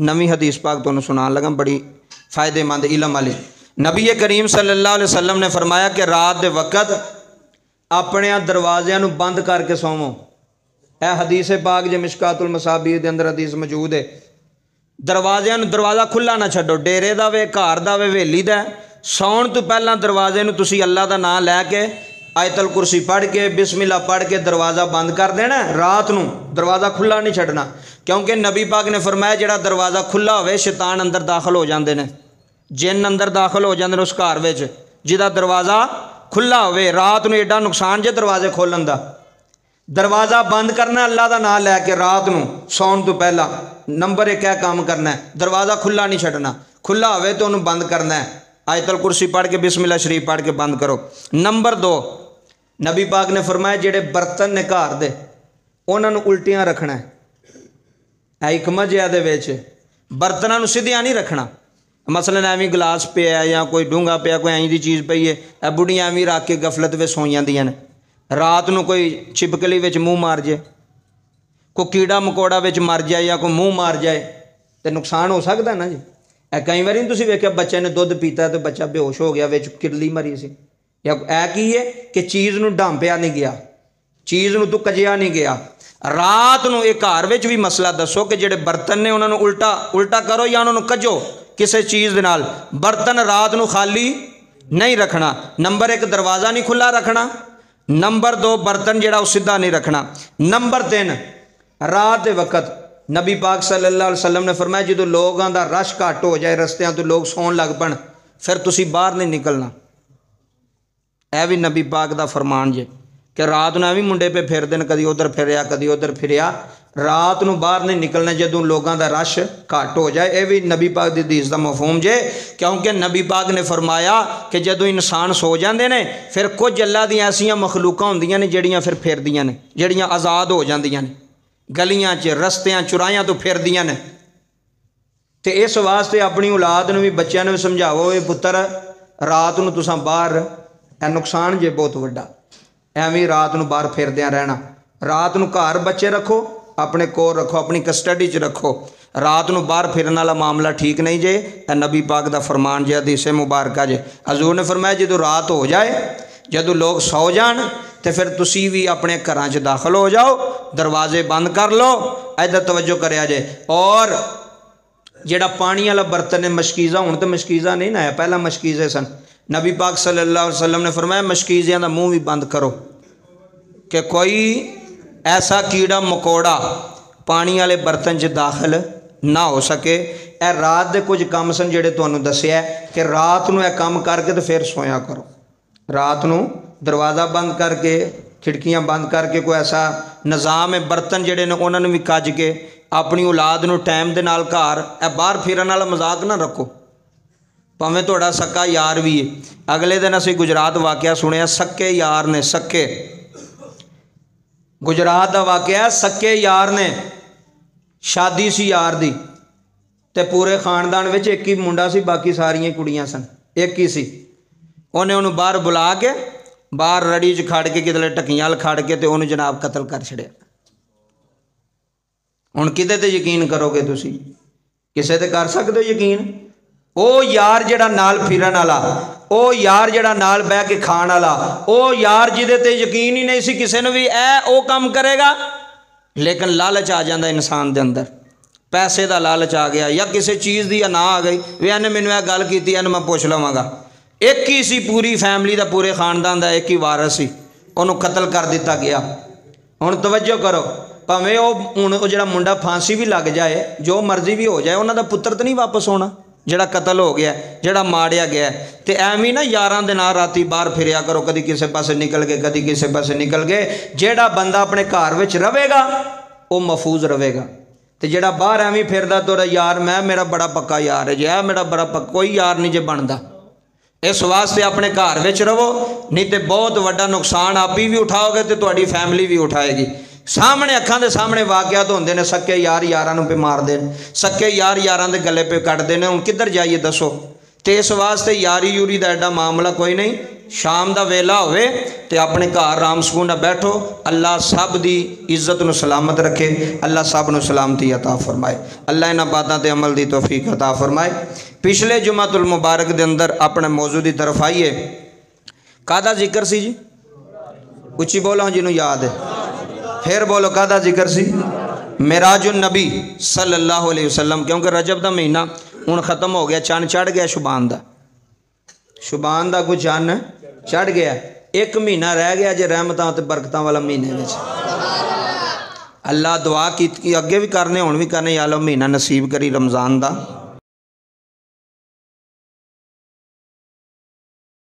नवी हदीस पाक तुहानूं सुनान लगा, बड़ी फ़ायदेमंद इलम वाली। नबी करीम सल्लल्लाहु अलैहि वसल्लम ने फरमाया कि रात के वक़्त अपने दरवाज़िਆਂ नूं बंद करके सोवो। यह हदीस पाक जो मिशकातुल मसाबीह के अंदर हदीस मौजूद है। दरवाज़िਆਂ नूं दरवाज़ा खुला ना छड्डो, डेरे का वे, घर का वे, हवेली का। सौण तो पहला दरवाजे नूं तुसीं अल्लाह का नाम लैके आयतल कुरसी पढ़ के बिस्मिल्लाह पढ़ के दरवाज़ा बंद कर देना। रात नूं दरवाज़ा खुला नहीं छड्डना, क्योंकि नबी पाक ने फरमाया जिहड़ा दरवाज़ा खुला होवे शैतान अंदर दाखिल हो जाते हैं, जिन अंदर दाखिल हो जाते हैं उस घर में जिहदा दरवाज़ा खुला होवे। रात नूं एडा नुकसान जे दरवाजे खोलन दा। दरवाज़ा बंद करना अल्लाह का नाम लैके रात नूं सौण तो पहला। नंबर एक है काम करना है, दरवाज़ा खुला नहीं छड्डना। खुला होवे तो उन्होंने बंद करना है, आयतल कुरसी पढ़ के बिस्मिल्लाह शरीफ पढ़ के बंद करो। नंबर 2, नबी पाक ने फरमाया जिहड़े बर्तन ने घर दे उन्होंने उल्टियां रखना है। हिकमत है दे विच बर्तनों नूं सीधियां नहीं रखना। मसलन एवं गिलास पिया या कोई डूंगा पिया, कोई ऐं दी चीज़ पई है, बुढ़ियां एवं रख के गफलत में सो जांदियां ने। रात नूं कोई छिपकली विच मूँह मार जाए, कोई कीड़ा मकोड़ा विच मर जाए या कोई मूँह मार जाए तो नुकसान हो सकता ना जी। कई बार तुसीं वेख्या बच्चे ने दुध पीता तो बच्चा बेहोश हो गया, विच किरली मरी सी, या ऐ की है कि चीज़ नूं ढांपिया नहीं गया, चीज़ नूं तू कजिया नहीं गया। रात नूं एक घर विच भी मसला दसो कि जिहड़े बर्तन ने उन्होंने उल्टा उल्टा करो या उन्होंने कजो किसी चीज़ दे नाल। बर्तन रात नूं खाली नहीं रखना। नंबर 1 दरवाज़ा नहीं खुला रखना। नंबर 2 बर्तन जिहड़ा सीधा नहीं रखना। नंबर 3 रात के वक़्त नबी पाक सल्लल्लाहु अलैहि वसल्लम ने फरमाया जो लोगों का रश घट हो जाए, रस्तियां तो लोग सौन लग पन, फिर तुसी बाहर नहीं निकलना। यह भी नबी पाक का फरमान जे कि रात नूं भी मुंडे पे फिरदे ने, कदी उधर फिरिया कदी उधर फिरिया, रात नूं बाहर नहीं निकलना जदों लोगों का रश घट हो जाए। यह भी नबी पाक की हदीस का मफहूम जे, क्योंकि नबी पाक ने फरमाया कि जदों इंसान सो जाते हैं फिर कुछ अल्लाह दी ऐसियां मखलूकां होंदियां ने जिहड़ियां फिर फिरदियां ने, जिहड़ियां आज़ाद हो जांदियां ने, गलियां च रस्तियां चुराइयां तो फिरदियां ने। तो इस वास्ते अपनी औलाद नूं भी बच्चों ने भी समझावो, ये पुत्र रात नूं तुसां बाहर नुकसान जे बहुत वड्डा, एवं रात नूं बाहर फिरदियां रहना। रात नूं घर बच्चे रखो, अपने कोल रखो, अपनी कस्टडी च रखो। रात नूं बाहर फिरन वाला मामला ठीक नहीं जे। नबी पाक का फरमान जे, हदीस मुबारक जे। हजूर ने फरमाया जो रात हो जाए, जदों लोग सौ जान तो फिर तुसी भी अपने घरां च दाखिल हो जाओ, दरवाजे बंद कर लो। इधर तवज्जो करिया जे। और जिहड़ा पानी वाला बर्तन है मशकीज़ा, हुण तो मशकीज़ा नहीं ना है, पहला मशकीज़े सन। नबी पाक सल्लल्लाहु अलैहि वसल्लम ने फरमाया मशकीज़ियां दा मुँह भी बंद करो कि कोई ऐसा कीड़ा मकोड़ा पानी वाले बर्तन च दाखिल ना हो सके। यह रात के कुछ काम सन जिहड़े तुहानूं दस्सिया कि रात नूं यह काम करके तो फिर सोया करो। रात नूं दरवाज़ा बंद करके, खिड़कियां बंद करके, कोई ऐसा निज़ाम है बर्तन जिहड़े ने उन्होंने भी कज के अपनी औलाद नूं टाइम दे नाल घर बाहर फिरन वाला मजाक ना रखो। भावें तुहाडा सक्का यार भी है। अगले दिन असीं गुजरात वाक़या सुनिया, सक्के यार ने, सक्के गुजरात का वाक़या, सक्के यार ने शादी सी यार दी ते पूरे खानदान विच एक ही मुंडा सी, बाकी सारियां कुड़ियां सन, एक ही सी। उन्हें उन्होंने बाहर बुला के बाहर रड़ी च खड़ के कितने ढक्कियां खड़ के तो उन्होंने जनाब कतल कर छड़िया। हुण किदे ते यकीन करोगे तुसी? किसे ते कर सकते हो यकीन? ओ यार जिहड़ा नाल फिरन वाला, ओ यार जिहड़ा नाल बह के खाण वाला, ओ यार जिहदे ते यकीन ही नहीं सी किसे ने भी ओ काम करेगा। लेकिन लालच आ जाता इंसान दे अंदर, पैसे का लालच आ गया या किसी चीज़ की ना आ गई, वे इन्हें मैनूं यह गल कीती, इन्हें मैं पुछ लवांगा। एक ही सी पूरी फैमिली का, पूरे खानदान का एक ही वारस सी, उन्होंने कतल कर दिता गया। हुण तवज्जो करो, भावें हुण जिहड़ा मुंडा फांसी भी लग जाए, जो मर्जी भी हो जाए, उन्हों का पुत्र तो नहीं वापस होना जिहड़ा कतल हो गया, जिहड़ा मारिया गया। तो एवं ना यारां दे नाल राती बाहर फिरिया करो, कभी किसी पासे निकल गए, कभी किसी पासे निकल गए। जिहड़ा बंदा अपने घर विच रहेगा वो महफूज रहेगा, तो जिहड़ा बाहर एवं फिरदा तुरा यार मैं मेरा बड़ा पक्का यार है जी, मेरा बड़ा पक्का, कोई यार नहीं जे बनता। इस वास्ते अपने घर विच रहो, नहीं तो बहुत वड्डा नुकसान आप ही भी उठाओगे तो तुहाडी फैमिली भी उठाएगी। सामने अखां दे सामने वाक़ियात होंदे ने, सक्के यार यारां नूं पे मारदे ने, सक्के यार यारां दे गले पे कटदे ने। हुण किधर जाइए दसो? तो इस वास्ते यारी यूरी का एडा मामला कोई नहीं। शाम का वेला होवे ते अपने घर राम सकून नाल बैठो। अल्लाह सब दी इज्जत नूं सलामत रखे, अल्लाह सब नूं सलामती अता फरमाए, अल्लाह इन्हां बातां ते अमल दी तौफीक अता फरमाए। पिछले जुमातुल मुबारक दे अंदर अपने मौजू की तरफ आइए। कादा जिक्र सी जी? उच्ची बोलो जिन्हों याद है, फिर बोलो कादा जिक्र सी? मेराजुन नबी सल्लल्लाहु अलैहि वसल्लम। क्योंकि रजब का महीना हुण खत्म हो गया, चंद चढ़ गया शुबान का, शुबान का कोई चंद चढ़ गया, एक महीना रह गया जे रहमतां ते बरकतां वाला महीने में। अल्लाह दुआ की अगे भी करने हुण भी करने, या लो महीना नसीब करी रमज़ान का।